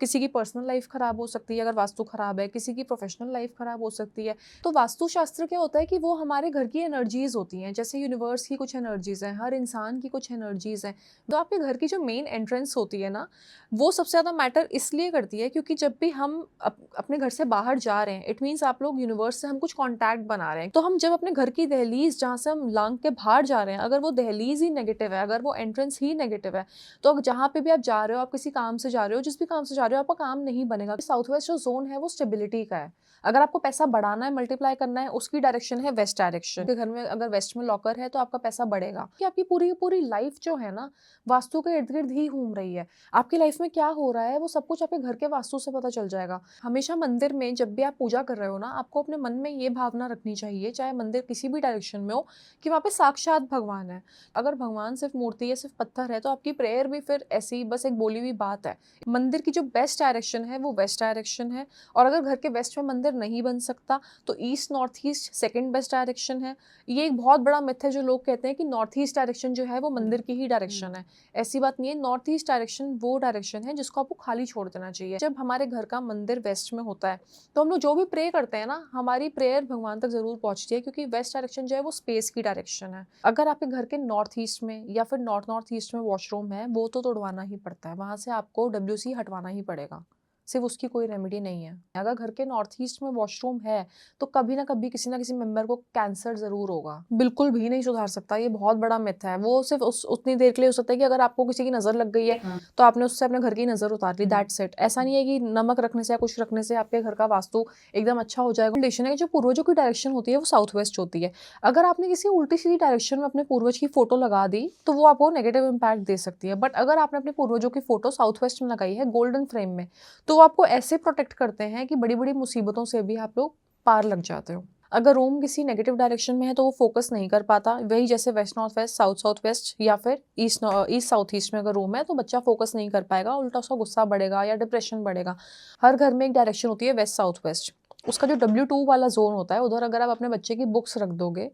किसी की personal life खराब हो सकती है अगर वास्तु खराब है, किसी की प्रोफेशनल लाइफ खराब हो सकती है। तो वास्तुशास्त्र क्या होता है कि वो हमारे घर की एनर्जीज होती हैं, जैसे यूनिवर्स की कुछ एनर्जीज हैं, हर इंसान की कुछ एनर्जीज हैं। तो आपके घर की जो मेन एंट्रेंस होती है ना, वो सबसे ज़्यादा मैटर इसलिए करती है क्योंकि जब भी हम अपने घर से बाहर जा रहे हैं, इट मीन्स आप लोग यूनिवर्स से हम कुछ कॉन्टैक्ट बना रहे हैं। तो हम जब अपने घर की दहलीज जहाँ से हम लांग के बाहर जा रहे हैं, अगर वो दहलीज ही नेगेटिव है, अगर वो एंट्रेंस ही नेगेटिव है, तो जहाँ पे भी आप जा रहे हो, आप किसी काम से जा रहे हो, जिस भी काम से जा रहे हो, आपका काम नहीं बनेगा। साउथ वेस्ट जो जोन है वो स्टेबिलिटी का है। अगर आपको पैसा बढ़ाना है, मल्टीप्लाई करना है, उसकी डायरेक्शन है वेस्ट डायरेक्शन। आपके घर में अगर वेस्ट में लॉकर है तो आपका पैसा बढ़ेगा। कि आपकी पूरी पूरी लाइफ जो है ना, वास्तु के इर्द गिर्द ही घूम रही है। आपकी लाइफ में क्या हो रहा है वो सब कुछ आपके घर के वास्तु से पता चल जाएगा। हमेशा मंदिर में जब भी आप पूजा कर रहे हो ना, आपको अपने मन में ये भावना रखनी चाहिए, चाहे मंदिर किसी भी डायरेक्शन में हो, कि वहाँ पे साक्षात भगवान है। अगर भगवान सिर्फ मूर्ति है, सिर्फ पत्थर है, तो आपकी प्रेयर भी फिर ऐसी बस एक बोली हुई बात है। मंदिर की जो बेस्ट डायरेक्शन है वो वेस्ट डायरेक्शन है, और अगर घर के वेस्ट में मंदिर नहीं बन सकता तो east north east second best direction है। ये एक बहुत बड़ा मिथ है जो लोग कहते हैं कि नॉर्थ ईस्ट डायरेक्शन जो है वो मंदिर की ही डायरेक्शन है। ऐसी बात नहीं है। नॉर्थ ईस्ट डायरेक्शन वो डायरेक्शन है जिसको आपको खाली छोड़ देना चाहिए। जब हमारे घर का मंदिर वेस्ट में होता है तो हम लोग जो भी प्रे करते हैं ना, हमारी प्रेयर भगवान तक जरूर पहुंचती है, क्योंकि वेस्ट डायरेक्शन जो है वो स्पेस की डायरेक्शन है। अगर आपके घर के नॉर्थ ईस्ट में या फिर नॉर्थ ईस्ट में वॉशरूम है, वो तो तोड़वाना ही पड़ता है, वहां से आपको WC हटवाना ही पड़ेगा, सिर्फ उसकी कोई रेमेडी नहीं है। अगर घर के नॉर्थ ईस्ट में वॉशरूम है तो कभी ना कभी किसी ना किसी मेंबर को कैंसर जरूर होगा। बिल्कुल भी नहीं सुधार सकता, ये बहुत बड़ा मिथ है। वो सिर्फ उतनी देर के लिए हो सकता है कि अगर आपको किसी की नजर लग गई है तो आपने उससे अपने घर की नजर उतार ली, दैट्स इट। ऐसा नहीं है कि नमक रखने से या कुछ रखने से आपके घर का वास्तु एकदम अच्छा हो जाएगा। रिलेशन है कि जो पूर्वजों की डायरेक्शन होती है वो साउथ वेस्ट होती है। अगर आपने किसी उल्टी सीधी डायरेक्शन में अपने पूर्वज की फोटो लगा दी तो वो आपको नेगेटिव इंपैक्ट दे सकती है। बट अगर आपने अपने पूर्वजों की फोटो साउथ वेस्ट में लगाई है गोल्डन फ्रेम में, तो वो आपको ऐसे प्रोटेक्ट करते हैं कि बड़ी बड़ी मुसीबतों से भी आप लोग पार लग जाते हो। अगर रूम किसी नेगेटिव डायरेक्शन में है तो वो फोकस नहीं कर पाता। वही जैसे west north west, south south west या फिर ईस्ट साउथ ईस्ट में अगर रूम है तो बच्चा फोकस नहीं कर पाएगा, उल्टा उसका गुस्सा बढ़ेगा या डिप्रेशन बढ़ेगा। हर घर में एक डायरेक्शन होती है वेस्ट साउथ वेस्ट। उसका जो W2 वाला जोन होता है, उधर अगर आप अपने बच्चे की बुक्स रख दोगे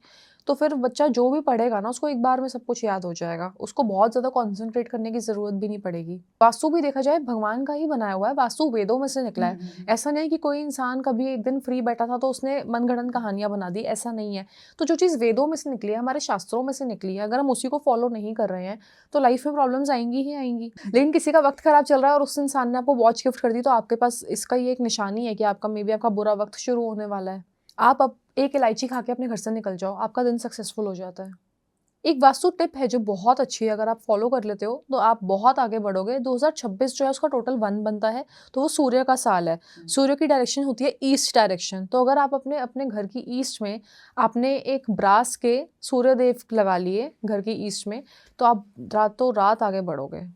तो फिर बच्चा जो भी पढ़ेगा ना, उसको एक बार में सब कुछ याद हो जाएगा। उसको बहुत ज्यादा कॉन्सेंट्रेट करने की जरूरत भी नहीं पड़ेगी। वास्तु भी देखा जाए भगवान का ही बनाया हुआ है, वास्तु वेदों में से निकला है। ऐसा नहीं कि कोई इंसान कभी एक दिन फ्री बैठा था तो उसने मनगढ़ंत कहानियां बना दी, ऐसा नहीं है। तो जो चीज़ वेदों में से निकली है, हमारे शास्त्रों में से निकली है, अगर हम उसी को फॉलो नहीं कर रहे हैं तो लाइफ में प्रॉब्लम्स आएंगी ही आएंगी। लेकिन किसी का वक्त खराब चल रहा है और उस इंसान ने आपको वॉच गिफ्ट कर दी, तो आपके पास इसका ये एक निशानी है कि आपका मे बी आपका बुरा वक्त शुरू होने वाला है। आप अब एक इलायची खा के अपने घर से निकल जाओ, आपका दिन सक्सेसफुल हो जाता है। एक वास्तु टिप है जो बहुत अच्छी है, अगर आप फॉलो कर लेते हो तो आप बहुत आगे बढ़ोगे। 2026 जो है उसका टोटल 1 बनता है, तो वो सूर्य का साल है। सूर्य की डायरेक्शन होती है ईस्ट डायरेक्शन। तो अगर आप अपने अपने घर की ईस्ट में आपने एक ब्रास के सूर्य देव लगा लिए घर की ईस्ट में, तो आप रातों रात आगे बढ़ोगे।